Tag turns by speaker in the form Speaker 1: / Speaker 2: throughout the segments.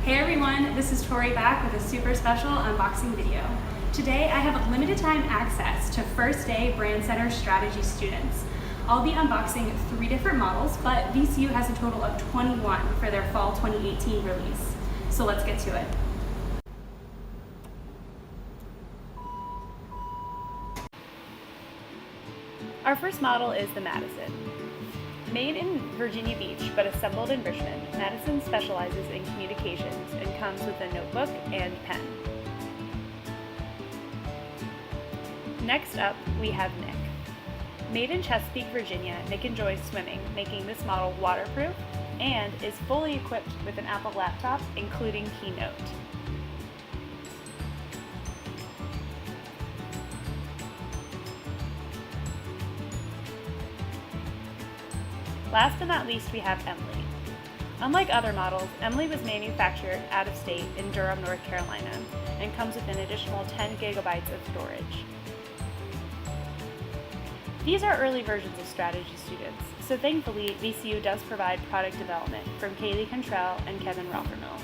Speaker 1: Hey everyone, this is Tory back with a super special unboxing video. Today I have limited time access to first day Brandcenter strategy students. I'll be unboxing 3 different models, but VCU has a total of 21 for their fall 2018 release. So let's get to it. Our first model is the Madison. Made in Virginia Beach but assembled in Richmond, Madison specializes in communications and comes with a notebook and pen. Next up, we have Nick. Made in Chesapeake, Virginia, Nick enjoys swimming, making this model waterproof and is fully equipped with an Apple laptop, including Keynote. Last but not least, we have Emily. Unlike other models, Emily was manufactured out of state in Durham, North Carolina, and comes with an additional 10 gigabytes of storage. These are early versions of strategy students, so thankfully VCU does provide product development from Kaylee Cantrell and Kevin Rothermill.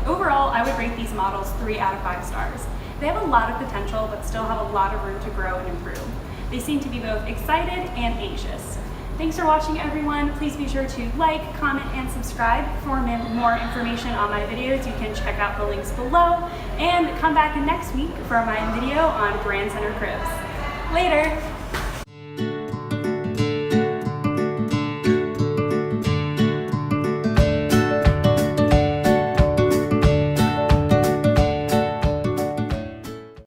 Speaker 1: Overall, I would rate these models 3 out of 5 stars. They have a lot of potential, but still have a lot of room to grow and improve. They seem to be both excited and anxious. Thanks for watching, everyone. Please be sure to like, comment, and subscribe. For more information on my videos, you can check out the links below, and come back next week for my video on Brandcenter cribs. Later!